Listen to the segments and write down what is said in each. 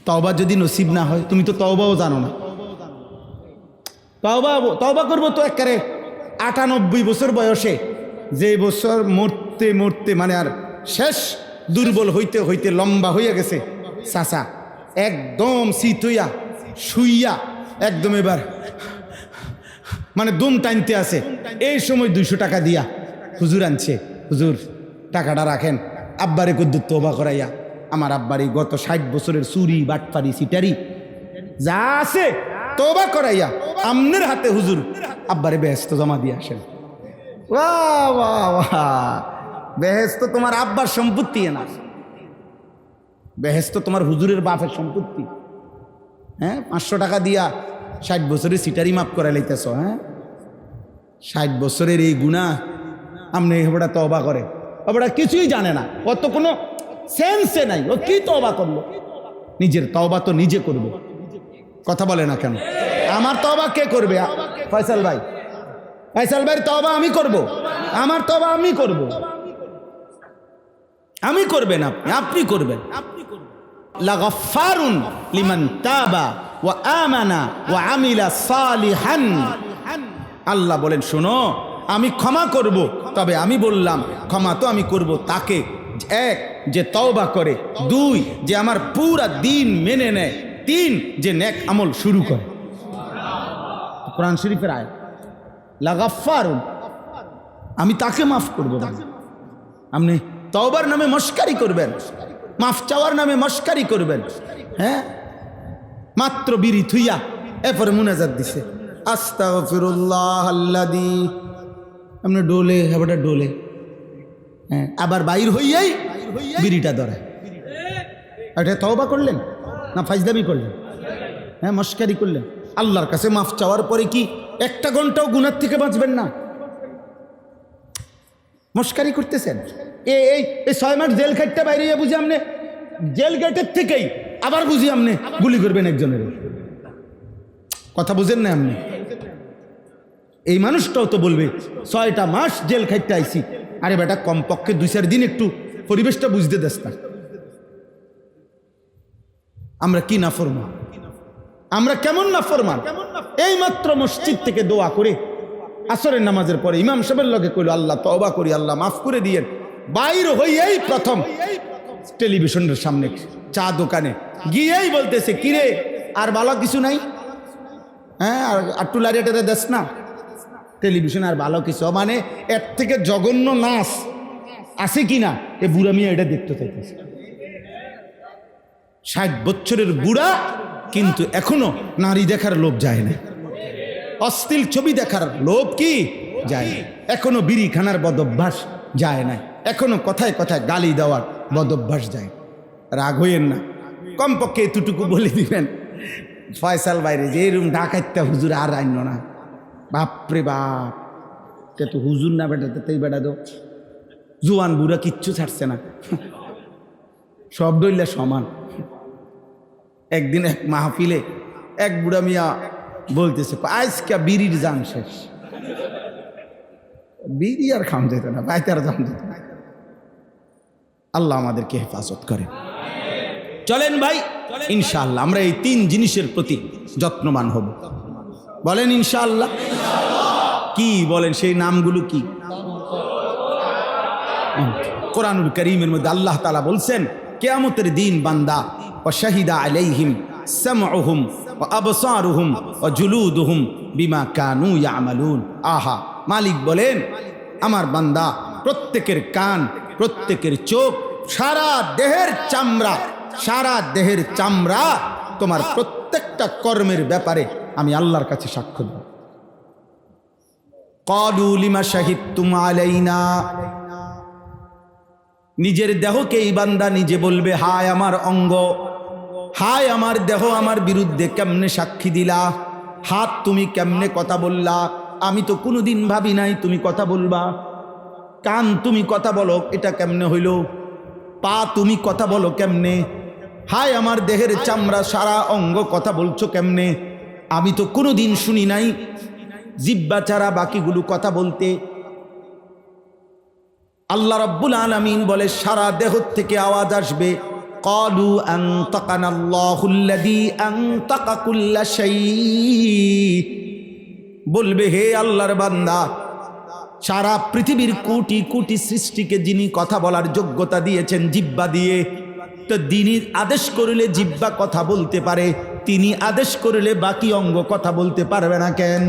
তওবা যদি নসিব না হয়, তুমি তো তওবাও জানো না। তওবা করবো তো একেবারে 98 বছর বয়সে, যে বছর মরতে মরতে মানে আর শেষ, দুর্বল হইতে হইতে লম্বা হইয়া গেছে চাচা, একদম শীত হইয়া শুইয়া একদম এবার মানে দম টাইনতে আছে, এই সময় 200 টাকা দিয়া হুজুর আনছে, হুজুর টাকাটা রাখেন, আব্বারে কদ্দুর তওবা করাইয়া। আমার আব্বারে গত 60 বছরের চুরি বাটপারি সিটারি যা আছে তওবা করাইয়া আমনের হাতে হুজুর আব্বারে বেহেশত জমা দিয়ে আসেন। বাহ বাহ বাহ, বেহেশত তোমার আব্বার সম্পত্তি না, বেহেশত তোমার হুজুরের বাপের সম্পত্তি। হ্যাঁ, 500 টাকা দিয়া 60 বছরের সিটারি মাফ করে লাইতেছ। হ্যাঁ, 60 বছরের এই গুনাহ আমনে ওটা তওবা করে, ওটা কিছুই জানে না, অত কোনো সেন্সে নাই, ও কি তওবা করলো? নিজের তওবা তো নিজে করবে। কথা বলে না কেন? আমার তওবা কে করবে? ফয়সাল ভাই, ফয়সাল ভাইয়ের তওবা আমি করব, আমার তওবা আমি করব। আমি করবেন আপনি, আপনি করবেন। লাগাফারুন লিমান তাবা ওয়া আমানা ওয়া আমিলা সালিহান। আল্লাহ বলেন, শোনো, আমি ক্ষমা করব, তবে আমি বললাম ক্ষমা তো আমি করব তাকে, এক যে তওবা করে, দুই যে আমার পুরা দিন মেনে নেয়, তিন যে নেক আমল শুরু করে। কোরআন শরীফের আয়াত, লাগাফারুন, আমি তাকে মাফ করব। আপনি তওবার নামে মস্কারি করবেন, মাফ চাওয়ার নামে মস্কারি করবেন। হ্যাঁ, মাত্র বিড়ি থুইয়া এরপরে মুনাজাত দিছে, আস্তাগফিরুল্লাহ আল্লাযী, আপনি ডোলে, এবারটা ডোলে। হ্যাঁ, আবার বাইর হইয়াই বিড়িটা ধরে। এটা তওবা করলেন না ফাজদামি করলেন? হ্যাঁ, মস্কারি করলেন। আল্লাহর কাছে মাফ চাওয়ার পরে কি 1 ঘন্টাও গুনার থেকে বাঁচবেন না? মস্কারি করতেছেন। এই 6 মাস জেল খাটতে বাইরে বুঝি আপনি জেল গেটের থেকেই আবার বুঝি আপনি গুলি করবেন একজনের। কথা বুঝেন না আপনি? এই মানুষটাও তো বলবে 6টা মাস জেল খাটতে আইছি, আরে বেটা কমপক্ষে 2-4 দিন একটু পরিবেশটা বুঝতে দেস না। আমরা কি নাফরমান, আমরা কেমন নাফরমান। এই মাত্র মসজিদ থেকে দোয়া করে আসরের নামাজের পরে ইমাম সাহেবের লগে কইল, আল্লাহ তওবা করি, আল্লাহ মাফ করে দিয়েন। বাইর হইয়াই প্রথম টেলিভিশনের সামনে চা দোকানে গিয়েই বলতেছে, কিরে আর ভালো কিছু নাই? হ্যাঁ, আর আট্টু লারিয়াটাতে দেশ না টেলিভিশন, আর ভালো কিছু মানে এর থেকে জঘন্য নাচ আছে কিনা এ বুড়া মিয়া এটা দেখতে চাইতেছে। 60 বছরের বুড়া, কিন্তু এখনো নারী দেখার লোভ যায় না, অশ্লীল ছবি দেখার লোভ কি যায় না, এখনো বিড়ি খানার বদভ্যাস যায় না, এখনো কথায় কথায় গালি দেওয়ার বদভ্যাস যায়। রাগ হইয়েন না, কমপক্ষে এতটুকু বলে দিবেন ফয়সাল বাইরে যে এরকম ডাকাইতে হুজুর আর আইন না। বাপরে বাপ, তে তো হুজুর না বেটাতে তাই বেটা দো, জোয়ান বুড়া কিচ্ছু ছাড়ছে না, সব দইলে সমান। একদিন এক মাহফিলে এক বুড়া মিয়া বলতেছে, আজকে বিড়ির জান শেষ, বিড়ি আর খাম যেত না, বাইতে আর জান যেত না। আল্লাহ আমাদেরকে হেফাজত করে। চলেন ভাই, ইনশাআল্লাহ আমরা এই 3 জিনিসের প্রতি যত্নবান হব। বলেন ইনশাআল্লাহ। কি বলেন সেই নামগুলো কি? কোরআনুল কারীমের মধ্যে আল্লাহ তাআলা বলছেন, কিয়ামতের দিন বান্দা ওয়া শাহিদা আলাইহিম সামউহুম ওয়া আবসারুহুম ওয়া জুলুদুহুম বিমা কানু ইয়ামালুন। আহা, মালিক বলেন আমার বান্দা প্রত্যেকের কান, প্রত্যেকের চোখ, সারা দেহের চামড়া তোমার প্রত্যেকটা কর্মের ব্যাপারে আমি আল্লাহর কাছে সাক্ষ্য দেব। ক্বালু লিমা শাহিদতুম আলাইনা, নিজের দেহকে এই বান্দা নিজে বলবে, হায় আমার অঙ্গ, হায় আমার দেহ, আমার বিরুদ্ধে কেমনে সাক্ষী দিলা? হাত, তুমি কেমনে কথা বললা? আমি তো কোনোদিন ভাবি নাই তুমি কথা বলবা। কান, তুমি কথা বলো, এটা কেমনে হইল? পা, তুমি কথা বলো কেমনে? হায় আমার দেহের চামড়া, সারা অঙ্গ কথা বলছো কেমনে? আমি তো কোনোদিন শুনি নাই জিহ্বা ছাড়া বাকিগুলো কথা বলতে। আল্লাহ রাব্বুল আলামিন বলে সারা দেহ থেকে আওয়াজ আসবে, ক্বালু আনতাকানাল্লাহুল্লাযী আনতাকা কুল্লা শাই, বলবে হে আল্লাহর বান্দা, সারা পৃথিবীর কোটি কোটি সৃষ্টিকে যিনি কথা বলার যোগ্যতা দিয়েছেন জিহ্বা দিয়ে, তো তিনি আদেশ করলে জিহ্বা কথা বলতে পারে, তিনি আদেশ করলে বাকি অঙ্গ কথা বলতে পারবে না কেন?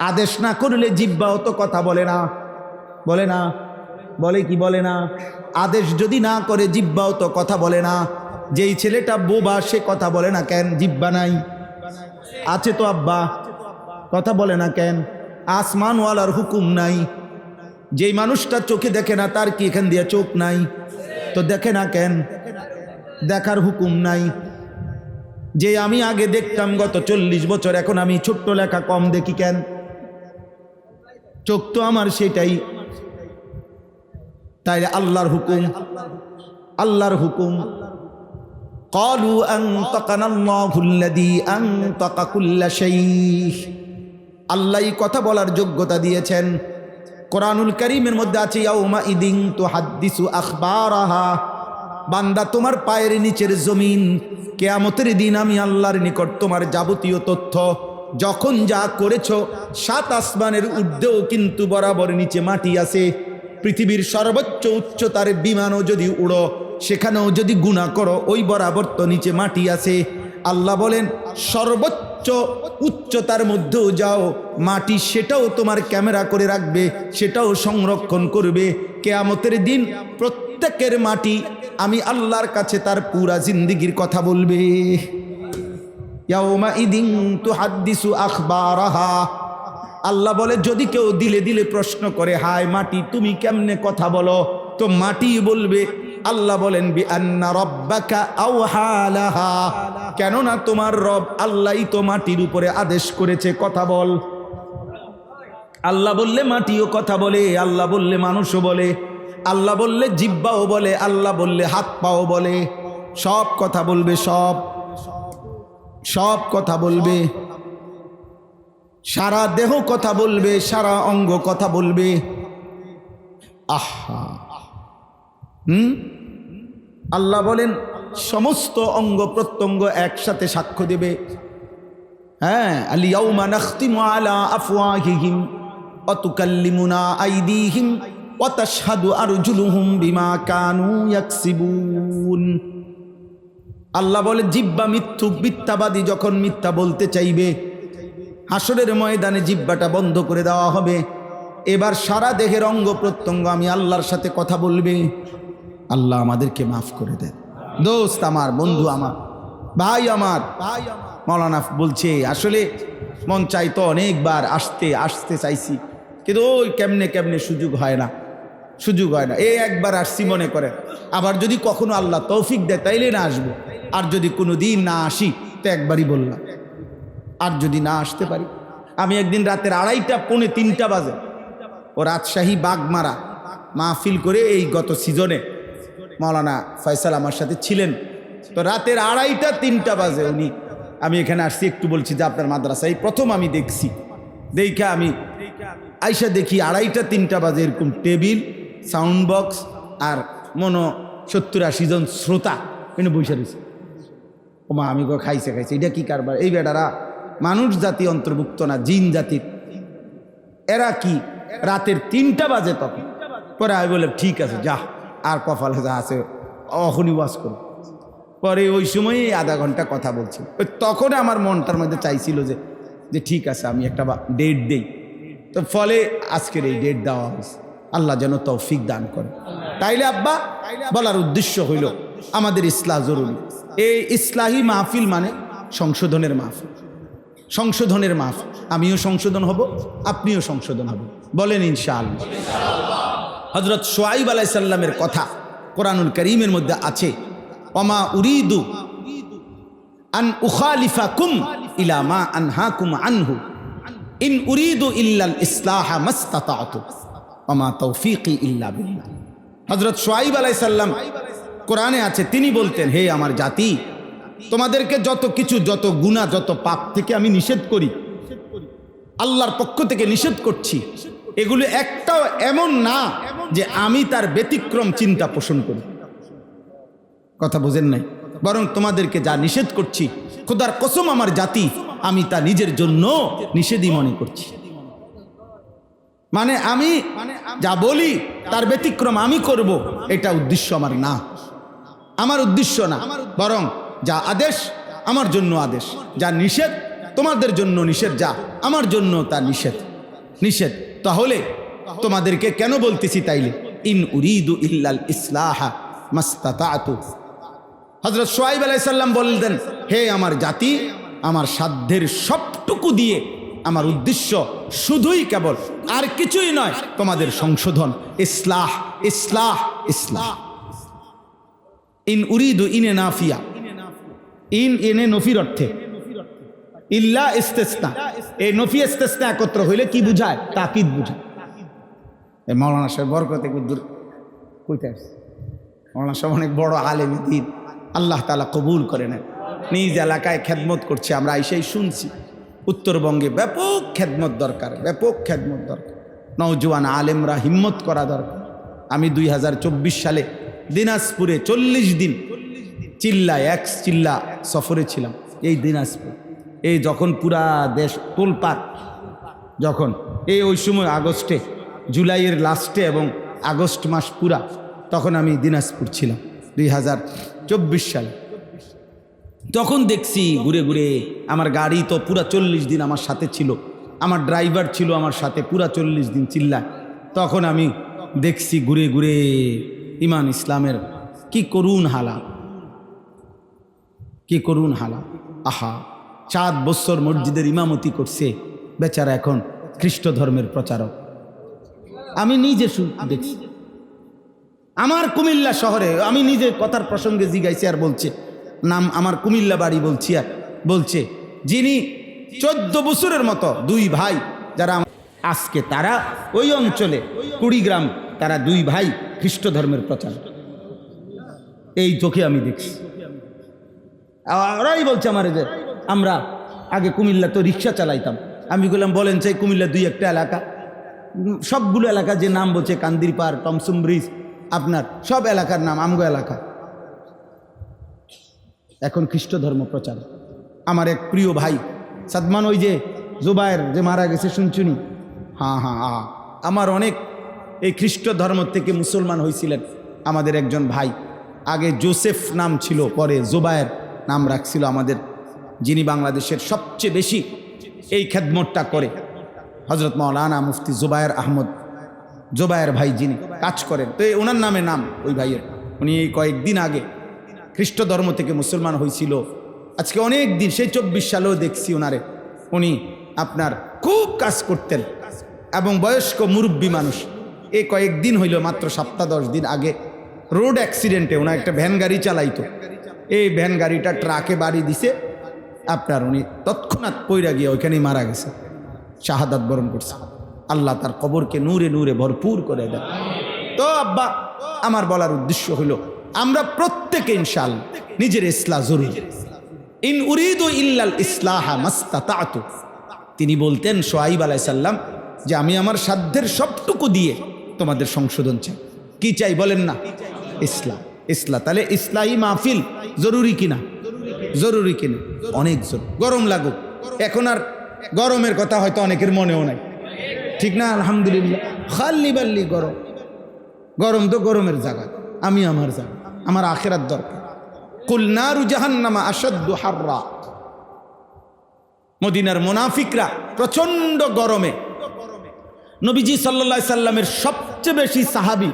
আদেশ না করলে জিহ্বাও তো কথা বলে না, বলে না? বলে কি বলে না? আদেশ যদি না করে জিহ্বাও তো কথা বলে না। যেই ছেলেটা বোবা সে কথা বলে না কেন? জিহ্বা নাই। আছে তো আব্বা, কথা বলে না কেন? আসমানওয়ালার হুকুম নাই। যেই মানুষটা চোখে দেখে না তার কি এখান দিয়ে চোখ নাই? তো দেখে না কেন? দেখার হুকুম নাই। যে আমি আগে দেখতাম গত 40 বছর, এখন আমি ছোট্ট লেখা কম দেখি কেন? চোখ তো আমার সেটাই। তাই আল্লাহর হুকুম, আল্লাহর হুকুম। ক্বালু আনতাকানাল্লাহুল্লাযী আনতাকা কুল্লা শাই, আল্লাহই কথা বলার যোগ্যতা দিয়েছেন। কোরআনুল কারীমের মধ্যে আছে ইয়াউমা ইদিন তুহাদ্দিসু আখবারাহা, বান্দা তোমার পায়ের নিচের জমিন কিয়ামতের দিন আমি আল্লাহর নিকট তোমার যাবতীয় তথ্য, যখন যা করেছো, 7 আসমানের ঊর্ধ্বেও কিন্তু বরাবর নিচে মাটি আছে। পৃথিবীর সর্বোচ্চ উচ্চতার বিমানও যদি উড়ো, সেখানেও যদি গুনাহ করো, ওই বরাবর তো নিচে মাটি আছে। আল্লাহ বলেন সর্বোচ্চ উচ্চতার মধ্যেও যাও, মাটি সেটাও তোমার ক্যামেরা করে রাখবে, সেটাও সংরক্ষণ করবে। কিয়ামতের দিন প্রত্যেকের মাটি আমি আল্লাহর কাছে তার পুরা জিন্দেগির কথা বলবে। ইয়াউমা ইদিন তুহাদ্দিসু আখবারাহা, আল্লাহ বলে যদি কেউ দিলে দিলে প্রশ্ন করে, হায় মাটি তুমি কেমনে কথা বলো, তো মাটি বলবে, আল্লাহ বলেন বিআন্না রাব্বাকা আওহা লাহা, কেননা তোমার রব আল্লাহই তো মাটির উপরে আদেশ করেছে কথা বল। আল্লাহ বললে মাটিও কথা বলে, আল্লাহ বললে মানুষও বলে, আল্লাহ বললে জিহ্বাও বলে, আল্লাহ বললে হাত পাও বলে, সব কথা বলবে, সব কথা বলবে, সারা দেহ কথা বলবে, সারা অঙ্গ কথা বলবে। আহা, আল্লাহ বলেন সমস্ত অঙ্গ প্রত্যঙ্গ একসাথে সাক্ষ্য দেবে। হ্যাঁ, আল ইয়াউমা নাখতিমু আলা আফওয়াহিহিম ওয়া তুকাল্লিমুনা আইদিহিম ওয়া তাশহাদু আরজুলুহুম বিমা কানু ইয়াকসিবুন। আল্লাহ বলে জিহ্বা মিথ্যাবাদী যখন মিথ্যা বলতে চাইবে, হাসরের ময়দানে জিহ্বাটা বন্ধ করে দেওয়া হবে। এবার সারা দেহের অঙ্গ প্রত্যঙ্গ আমি আল্লাহর সাথে কথা বলবে। আল্লাহ আমাদেরকে মাফ করে দেন। দোস্ত আমার, বন্ধু আমার, ভাই আমার, মাওলানা বলছে আসলে মন চাইতো অনেকবার আসতে চাইছি, কিন্তু ওই কেমনে সুযোগ হয় না। এই একবার আসছি মনে করে, আবার যদি কখনো আল্লাহ তৌফিক দেয় তাইলে না আসবো, আর যদি কোনো দিন না আসি তো একবারই বললাম। আর যদি না আসতে পারি, আমি একদিন রাতের 2:30 পৌনে 3টা বাজে ও রাজশাহী বাগমারা মাহফিল করে, এই গত সিজনে মাওলানা ফয়সাল আমার সাথে ছিলেন, তো রাতের 2:30 3টা বাজে উনি, আমি এখানে আসছি একটু বলছি যে আপনার মাদ্রাসা এই প্রথম আমি দেখছি, দেখে আমি আইসা দেখি 2:30 3টা বাজে এরকম টেবিল, সাউন্ড বক্স আর 70-80 জন শ্রোতা এনে বসে রয়েছে। ওমা আমি খাইছে এটা কি কারবার? এই বেটারা মানুষ জাতি অন্তর্ভুক্ত না, জিন জাতির, এরা কি রাতের 3টা বাজে তখন? পরে আমি বললাম ঠিক আছে যা, আর কপালে যা আছে অখনি ওয়াজ করো। পরে ওই সময়ই আধা ঘন্টা কথা বলছি। তখন আমার মনটার মধ্যে চাইছিল যে ঠিক আছে আমি একটা ডেট দেই, তো ফলে আজকের এই ডেট দেওয়া হয়েছে। আল্লাহ যেন তৌফিক দান করে। তাইলে আব্বা বলার উদ্দেশ্য হইল আমাদের ইসলাহ জরুরি। এই ইসলাহি মাহফিল মানে সংশোধনের মাহফিল, সংশোধনের মাহফিল। আমিও সংশোধন হব, আপনিও সংশোধন হব, বলেন ইনশাআল্লাহ। হযরত শুআয়ব আলাইহিস সালামের কথা কোরআনুল কারীমের মধ্যে আছে, ওমা উরিদু আন উখালিফাকুম ইলা মা আনহাকুম আনহু ইন উরিদু ইল্লাল ইসলাহ মাসতাতাতু ওমা তৌফিকি ইল্লা বিল্লাহ। হযরত শুআয়ব আলাইহিস সালাম কোরআনে আছে, তিনি বলতেন হে আমার জাতি, তোমাদেরকে যত গুনাহ যত পাপ থেকে আমি নিষেধ করি, আল্লাহর পক্ষ থেকে নিষেধ করছি, এগুলো একটাও এমন না যে আমি তার ব্যতিক্রম চিন্তা পোষণ করি। কথা বোঝেন নাই, বরং তোমাদেরকে যা নিষেধ করছি খোদার কসম আমার জাতি আমি তা নিজের জন্য নিষেধই মনে করছি। মানে আমি যা বলি তার ব্যতিক্রম আমি করব, এটা উদ্দেশ্য আমার না, আমার উদ্দেশ্য না, বরং যা আদেশ আমার জন্য আদেশ, যা নিষেধ তোমাদের জন্য নিষেধ, যা আমার জন্য তা নিষেধ নিষেধ। তাহলে তোমাদেরকে কেন বলতেছি তাইলে, ইন উরিদু ইল্লাল ইসলাহা মাস্তাতাতু। হযরত শুআয়ব আলাইহিস সালাম বলতেন, হে আমার জাতি, আমার সাধ্যের সবটুকু দিয়ে আমার উদ্দেশ্য শুধুই কেবল আর কিছুই নয় তোমাদের সংশোধন, ইসলাহ ইসলাহ ইসলাহ। ইন উরিদু ইনে নাফিয়া, ইন এনে নফির অর্থে, ইল্লা ইস্তেসনা, এই নফি ইস্তেসনা একত্র হইলে কি বুঝায়, তাকিদ বুঝায়। এই মাওলানা সাহেব বরকতে কুদ্দুর কইতে আসছে, মাওলানা সাহেব অনেক বড় আলেম দ্বীন, আল্লাহ তাআলা কবুল করে নেন। নিজ এলাকায় খেদমত করছে, আমরা এসেই শুনছি উত্তরবঙ্গে ব্যাপক খেদমত দরকার, ব্যাপক খেদমত দরকার, নওজোয়ান আলেমরা হিম্মত করা দরকার। আমি 2024 সালে দিনাজপুরে 40 দিন চিল্লা সফরে ছিলাম। এই দিনাজপুর, এই যখন পুরা দেশ তোলপাড়, যখন ওই সময় আগস্টে, জুলাইয়ের লাস্টে এবং আগস্ট মাস পুরা, তখন আমি দিনাজপুর ছিলাম 2024 সালে। তখন দেখছি ঘুরে ঘুরে, আমার গাড়ি তো পুরা 40 দিন আমার সাথে ছিল, আমার ড্রাইভার ছিল আমার সাথে পুরা 40 দিন চিল্লায়। তখন আমি দেখছি ঘুরে ঘুরে ইমান ইসলামের কি করুণ হালা, কি করুণ হালা। আহা, 7 বছর মসজিদের ইমামতি করছে বেচারা, এখন খ্রিস্ট ধর্মের প্রচারক। আমি নিজে দেখছি আমার কুমিল্লা শহরে, আমি নিজে কথার প্রসঙ্গে জিগাইছি আর বলছে নাম আমার কুমিল্লা বাড়ি, বলছি আর বলছে যিনি 14 বছরের মতো 2 ভাই যারা আজকে তারা ওই অঞ্চলে কুড়িগ্রাম, তারা 2 ভাই খ্রিস্ট ধর্মের প্রচার, এই চোখে আমি দেখছি। ওরাই বলছে আমার যে আমরা আগে কুমিল্লা তো রিক্সা চালাইতাম। আমি বললাম বলেন চাই কুমিল্লা 2-1টা এলাকা, সবগুলো এলাকা যে নাম বলছে, কান্দিরপাড়, টমসুম ব্রিজ, আপনার সব এলাকার নাম আমগো এলাকা। এখন খ্রিস্ট ধর্ম প্রচার। আমার এক প্রিয় ভাই সাদমান, ওই যে জুবায়ের যে মারা গেছে শুনছুনি, হ্যাঁ, আমার অনেক এই খ্রিস্ট ধর্ম থেকে মুসলমান হয়েছিলেন আমাদের একজন ভাই। আগে জোসেফ নাম ছিল, পরে জুবায়ের নাম রাখছিল আমাদের, যিনি বাংলাদেশের সবচেয়ে বেশি এই খেদমতটা করে, হজরত মাওলানা মুফতি জুবায়ের আহমদ, জুবায়ের ভাই যিনি কাজ করেন, তো ওনার নামে নাম ওই ভাইয়ের। উনি এই কয়েকদিন আগে খ্রিস্ট ধর্ম থেকে মুসলমান হয়েছিল। আজকে অনেক দিন, সেই 24 সালেও দেখছি ওনারে, উনি আপনার খুব কাজ করতেন এবং বয়স্ক মুরব্বী মানুষ। এই কয়েকদিন হইল, মাত্র 7-10 দিন আগে রোড অ্যাক্সিডেন্টে ওনার একটা ভ্যান গাড়ি চালাইতো, এই ভ্যান গাড়িটা ট্রাকে বাড়ি দিছে, আপনার উনি তৎক্ষণাৎ পইরা গিয়ে ওইখানেই মারা গেছে, শাহাদাত বরণ করছে। আল্লাহ তার কবরকে নূরে নূরে ভরপুর করে দেন। তো আব্বা, আমার বলার উদ্দেশ্য হলো আমরা প্রত্যেকে ইনশাআল্লাহ নিজের ইসলাহ জরুরি। ইন উরিদু ইল্লাল ইসলাহা মাস্তাতাতু। তিনি বলতেন শুআয়ব আলাইহিস সালাম যে আমি আমার সাধ্যের সবটুকু দিয়ে তোমাদের সংশোধন চাই। কি চাই বলেন না? ইসলাম। ইসলাম তাহলে ইসলাহি মাহফিল জরুরি কিনা? জরুরি কিনা? অনেক জরুরি। গরম লাগুক, এখন আর গরমের কথা হয়তো অনেকের মনেও নাই, ঠিক না? আলহামদুলিল্লাহ, খালি বাল্লি গরম, গরম তো গরমের জায়গা, আমি আমার জায়গা, আমার আখিরাত দরকার। কুল নারু জাহান্নামা আশাদ্দু হাররা। মদিনার মুনাফিকরা প্রচন্ড গরমে, নবীজি সাল্লাল্লাহু আলাইহি সাল্লামের সবচেয়ে বেশি সাহাবী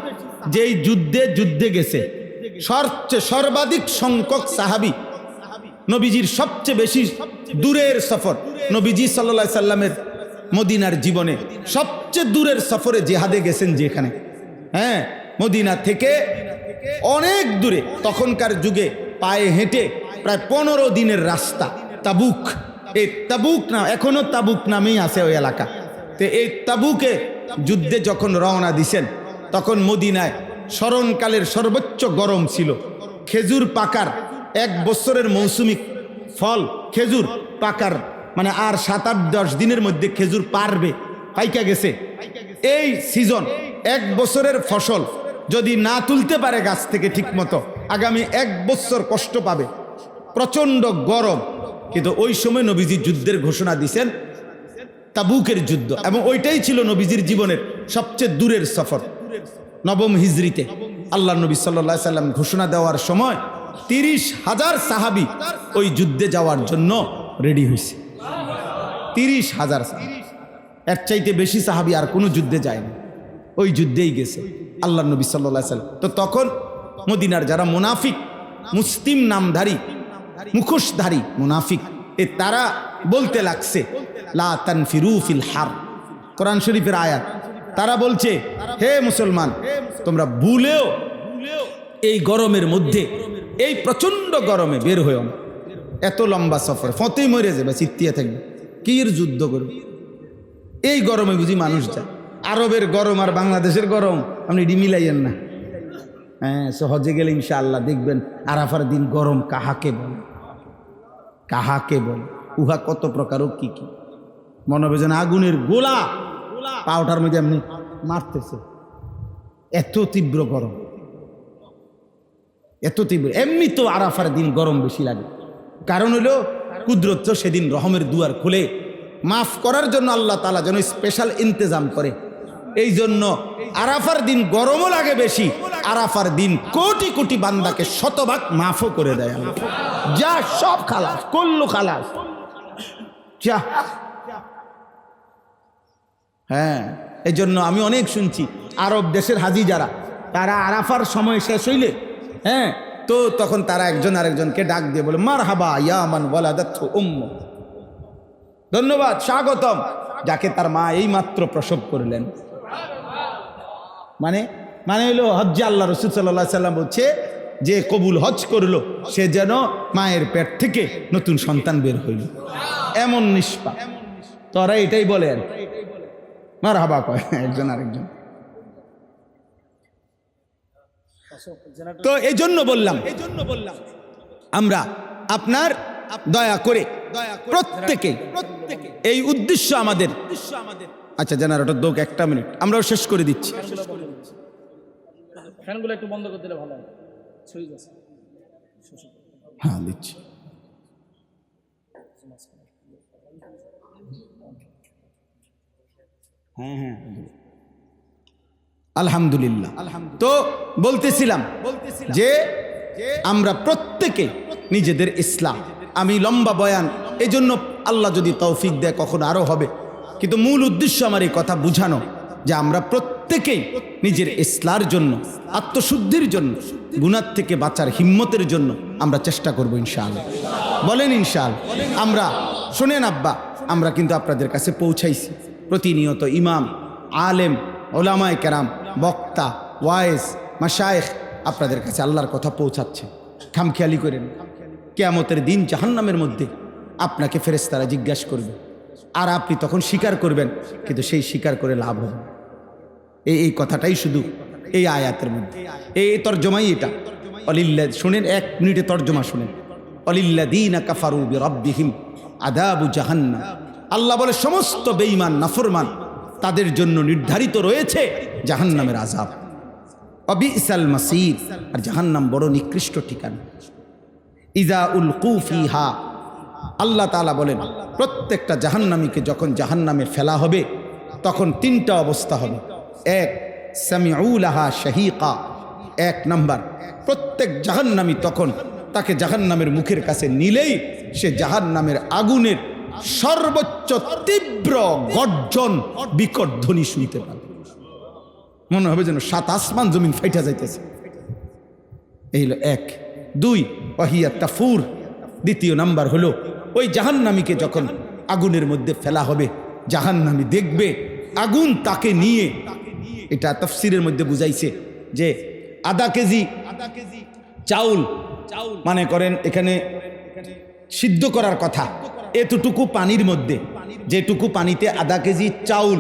যেই যুদ্ধে গেছে, সর্বাধিক সংখ্যক সাহাবী, নবীজির সবচেয়ে বেশি দূরের সফর, নবীজি সাল্লাল্লাহু আলাইহি সাল্লামের মদিনার জীবনে সবচেয়ে দূরের সফরে জিহাদে গেছেন, যেখানে হ্যাঁ মদিনা থেকে অনেক দূরে, তখনকার যুগে পায়ে হেঁটে প্রায় 15 দিনের রাস্তা, তাবুক। এই তাবুক না, এখনো তাবুক নামেই আছে ওই এলাকা। তো এই তাবুকে যুদ্ধে যখন রওনা দিছেন, তখন মদিনায় স্মরণকালের সর্বোচ্চ গরম ছিল। খেজুর পাকার 1 বছরের মৌসুমি ফল, খেজুর পাকার মানে আর 7-8-10 দিনের মধ্যে খেজুর পারবে, পাইকা গেছে। এই সিজন 1 বছরের ফসল যদি না তুলতে পারে গাছ থেকে ঠিক মতো, আগামী 1 বছর কষ্ট পাবে, প্রচণ্ড গরম। কিন্তু ওই সময় নবীজি যুদ্ধের ঘোষণা দিয়েছেন, তাবুকের যুদ্ধ, এবং ওইটাই ছিল নবীজির জীবনের সবচেয়ে দূরের সফর। 9ম হিজরিতে আল্লাহ নবী সাল্লাল্লাহু আলাইহি সাল্লাম ঘোষণা দেওয়ার সময় 30,000 সাহাবী ওই যুদ্ধে যাওয়ার জন্য রেডি হয়েছে। 30,000 সাহাবী, এর চাইতে বেশি সাহাবী আর কোনো যুদ্ধে যায়নি, ওই যুদ্ধেই গেছে আল্লাহ নবী সাল্লাল্লাহু আলাইহি সাল্লাম। তো তখন মদিনার যারা মুনাফিক, মুসলিম নামধারী, মুখোশধারী মুনাফিক, তারা বলতে লাগছে লা তানফিরু ফিল হার, কোরআন শরীফের আয়াত। তারা বলছে, হে মুসলমান, তোমরা ভুলেও এই গরমের মধ্যে, এই প্রচন্ড গরমে বের হয়েও না। এত লম্বা সফর, ফতেই মরে যাবে, চিত্তিয়া থাকবে, কি এর যুদ্ধ করবে? এই গরমে বুঝি মানুষ যায়। আরবের গরম আর বাংলাদেশের গরম আপনি মিলাইয়েন না। হ্যাঁ, সহজে গেলে ইনশাআল্লাহ দেখবেন আরাফার দিন গরম কাহাকে বলে, কাহাকে বলে, উহা কত প্রকার ও কি কি। মনে হবে যেন আগুনের গোলা পাউটার মধ্যে এমনি মারতেছে, এত তীব্র গরম, এত তীব্র। এমনি তো আরাফার দিন গরম বেশি লাগে, কারণ হলো কুদরত সেদিন রহমের দুয়ার খুলে মাফ করার জন্য আল্লাহ তাআলা যেন স্পেশাল ইন্তজাম করে। এই জন্য আরাফার দিন গরমও লাগে বেশি, আরাফার দিন কোটি কোটি বান্দাকে শতভাগ মাফও করে দেয় আল্লাহ। যা সব খালাস, কল্লু খালাস, যা। হ্যাঁ, এই জন্য আমি অনেক শুনছি আরব দেশের হাজি যারা, তারা আরাফার সময় শেষ হইলে, হ্যাঁ, তো তখন তারা একজন আরেকজনকে ডাক দিয়ে বলে, মারহাবা ইয়া মান ওয়ালাদাতহু উম্মু, ধন্যবাদ, স্বাগতম, যাকে তার মা এই মাত্র প্রসব করলেন। মানে মানে হইল হজ্জে আল্লাহ রাসূল সাল্লাল্লাহু আলাইহি সাল্লাম বলছে যে কবুল হজ করলো সে যেন মায়ের পেট থেকে নতুন সন্তান বের হইল, এমন নিষ্পাপ। তোরা এটাই বলে আর মারহাবা কয় একজন আরেকজন। তো এই জন্য বললাম আমরা আপনার দয়া করে প্রত্যেকে এই উদ্দেশ্য আমাদের। আচ্ছা জেনারেটর দোক 1 মিনিট, আমরাও শেষ করে দিচ্ছি। ফ্যানগুলো একটু বন্ধ করে দিলে ভালো হয়। হ্যাঁ দিচ্ছি। হ্যাঁ হ্যাঁ আলহামদুলিল্লাহ। তো বলতেছিলাম যে আমরা প্রত্যেকে নিজেদের ইসলাম, আমি লম্বা বয়ান এই জন্য আল্লাহ যদি তৌফিক দেয় কখনো আরো হবে, কিন্তু মূল উদ্দেশ্য আমার এই কথা বুঝানো যে আমরা প্রত্যেকেই নিজের ইসলার জন্য, আত্মশুদ্ধির জন্য, গুনাহ থেকে বাঁচার হিম্মতের জন্য আমরা চেষ্টা করব ইনশাআল্লাহ। বলেন ইনশাআল্লাহ। আমরা শোনেন আব্বা, আমরা কিন্তু আপনাদের কাছে পৌঁছাইছি প্রতিনিয়ত ইমাম, আলেম, ওলামায়ে কেরাম, বক্তা, ওয়াইজ, মাশায়েখ আপনাদের কাছে আল্লাহর কথা পৌঁছাচ্ছে। খামখেয়ালি করেন, কিয়ামতের দিন জাহান্নামের মধ্যে আপনাকে ফেরেশতারা জিজ্ঞাসা করবে, আর আপনি তখন স্বীকার করবেন, কিন্তু সেই স্বীকার করে লাভ হবে। এই কথাটাই শুধু এই আয়াতের মধ্যে, এই তর্জমাই এটা। অলিল্লাহ শুনেন, 1 মিনিটে তর্জমা শুনেন। অলিল্লাযীনা কাফারু বিরাব্বিহিম আযাবু জাহান্নাম, আল্লাহ বলে সমস্ত বেঈমান নাফরমান তাদের জন্য নির্ধারিত রয়েছে জাহান্নামের আযাব। অবিসাল মাসির, আর জাহান্নাম বড় নিকৃষ্ট ঠিকানা। ইযা উলকু ফিহা, আল্লাহ তাআলা বলেন প্রত্যেকটা জাহান্নামীকে যখন জাহান্নামে ফেলা হবে তখন 3টা অবস্থা হবে। 1 সামিউ লাহা শাহীকা, 1 নাম্বার, প্রত্যেক জাহান্নামী তখন তাকে জাহান্নামের মুখের কাছে নিলেই সে জাহান্নামের আগুনের সর্বোচ্চ তীব্র গর্জন বিকট ধ্বনি শুনতে পাবে, মনে হবে যেন 7 আসমান জমিন ফাইটা যাইতেছে। এই হলো 1। 2 ওয়াহিয়া তাফুর, দ্বিতীয় নাম্বার হলো ওই জাহান্নামীকে যখন আগুনের মধ্যে ফেলা হবে জাহান্নামী দেখবে আগুন তাকে নিয়ে, এটা তাফসীরের মধ্যে বুঝাইছে যে আধা কেজি চাউল, মানে করেন এখানে সিদ্ধ করার কথা, এতটুকু পানির মধ্যে, যেটুকু পানিতে আধা কেজি চাউল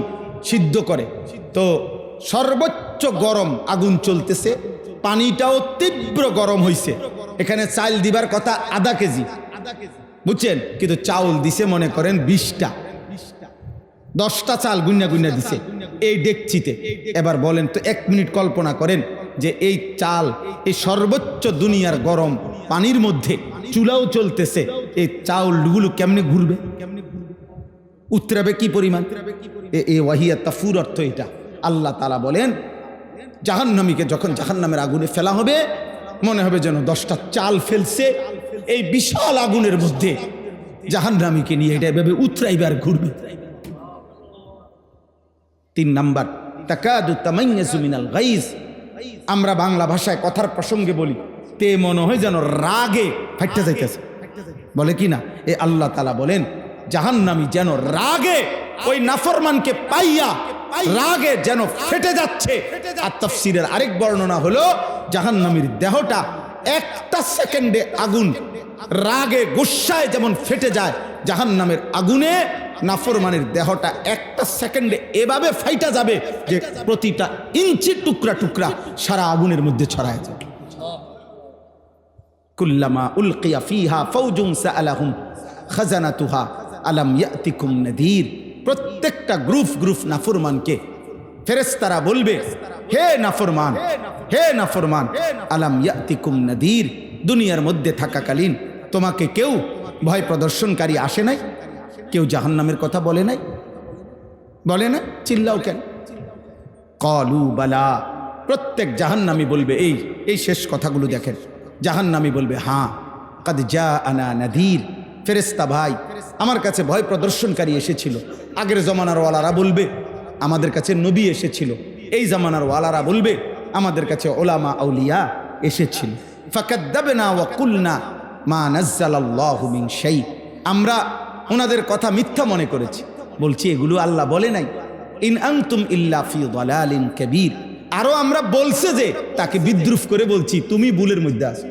সিদ্ধ করে, তো সর্বোচ্চ গরম আগুন চলতেছে, পানিটাও তীব্র গরম হইছে। এখানে চাল দিবার কথা আধা কেজি, বুঝছেন, কিন্তু চাউল দিছে মনে করেন 20টা, 10টা চাল গুন্না গুন্না দিছে এই ডেকচিতে। এবার বলেন তো 1 মিনিট কল্পনা করেন যে এই চাল, এই সর্বোচ্চ দুনিয়ার গরম পানির মধ্যে চুলাও চলতেছে, এই চাউলগুলো কেমনে ঘুরবে, উতরাবে কি পরিমাণ? এ ওয়াহিয়া তাফুর অর্থ এটা। আল্লাহ তাআলা বলেন জাহান্নামীকে যখন জাহান্নামের আগুনে ফেলা হবে, মনে হবে যেন 10টা চাল ফেলছে এই বিশাল আগুনের মধ্যে, জাহান্নামীকে নিয়ে এটা এভাবে উতরাইবার ঘুরবে। 3 নাম্বার, তাকাদু তামাইয়াজু মিনাল গাইজ। আমরা বাংলা ভাষায় কথার প্রসঙ্গে বলি, তে মনে হয় যেন রাগে ফাইটটা যাইতেছে, বলে কি না? এ আল্লাহ তাআলা বলেন জাহান্নামী যেন রাগে ওই নাফরমানকে পাইয়া রাগে যেন ফেটে যাচ্ছে। আর তাফসীরের আরেক বর্ণনা হলো জাহান্নামীর দেহটা একটা সেকেন্ডে আগুন রাগে গুসায় যেমন ফেটে যায়, জাহান্নামের আগুনে নাফরমানের দেহটা একটা সেকেন্ডে এভাবে ফাইটা যাবে যে প্রতিটা ইঞ্চি টুকরা টুকরা সারা আগুনের মধ্যে ছড়ায় যাবে। কুল্লামা উলকিয়া ফিহা ফাওজুন সাআলাহুম খাজানাতুহা আলাম ইয়াতিকুম নাযীর। প্রত্যেকটা গ্রুপ নাফরমানকে ফেরেশতারা বলবে, হে নাফরমান, হে নাফরমান, আলাম ইয়াতিকুম নাযীর, দুনিয়ার মধ্যে থাকাকালীন তোমাকে কেউ ভয় প্রদর্শনকারী আসে নাই? কেউ জাহান্নামের কথা বলে নাই? বলে না? চিল্লাও কেন? ক্বালু বালা, প্রত্যেক জাহান্নামী বলবে এই শেষ কথাগুলো দেখেন। জাহান্নামী বলবে, হ্যাঁ, কাদ জাআনা নাযীর, ফেরেশতা ভাই আমার কাছে ভয় প্রদর্শনকারী এসেছিল। আগের জমানার ওয়ালারা বলবে আমাদের কাছে নবী এসেছিল, এই জামানার ওয়ালারা বলবে আমাদের কাছে ওলামা আউলিয়া এসেছিল। ফাকাদ্দাবনা ওয়া কুলনা মা নাযালাল্লাহু মিন শাই, আমরা ওনাদের কথা মিথ্যা মনে করেছি, বলছি এগুলো আল্লাহ বলে নাই। ইন আনতুম ইল্লা ফি দালালিন কাবীর, আরো আমরা বলছে যে তাকে বিদ্রুপ করে বলছি তুমি ভুলের মধ্যে আছো।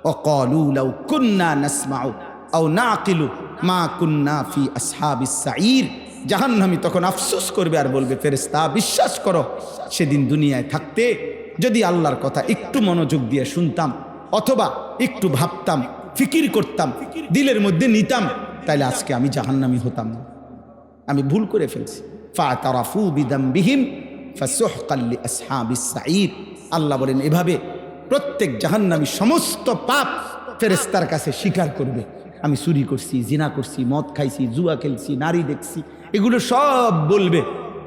ওয়াকালু লাউ কুন্না নাসমাউ আও নাকিলু মা কুন্না ফি আসহাবিস সাঈর, জাহান্নামী তখন আফসোস করবে আর বলবে, ফেরেশতা বিশ্বাস করো, সেদিন দুনিয়ায় থাকতে যদি আল্লাহর কথা একটু মনোযোগ দিয়ে শুনতাম অথবা একটু ভাবতাম, ফিকির করতাম, দিলের মধ্যে নিতাম, তাইলে আজকে আমি জাহান্নামী হতাম না, আমি ভুল করে ফেলছি। ফাতারাফু বিদামবিহিম ফাসুহকাল লিআসহাবিস সাঈর। আল্লাহ বলেন এভাবে প্রত্যেক জাহান্নামী সমস্ত পাপ ফেরেশতার কাছে স্বীকার করবে, আমি চুরি করছি, জিনা করছি, মদ খাইছি, জুয়া খেলছি, নারী দেখছি, এগুলো সব বলবে।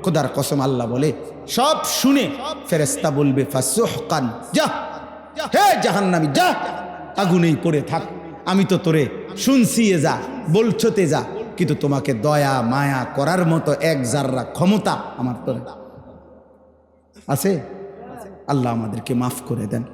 খোদার কসম আল্লাহ বলে সব শুনে ফেরেশতা বলবে ফাসুহকান, যা হে জাহান্নামী যা, আগুনেই পড়ে থাক, আমি তো তোরে শুনছি এ যা, বলছতে যা, কিন্তু তোমাকে দয়া মায়া করার মতো এক জাররা ক্ষমতা আমার তোরে আছে। আল্লাহ আমাদেরকে মাফ করে দেন।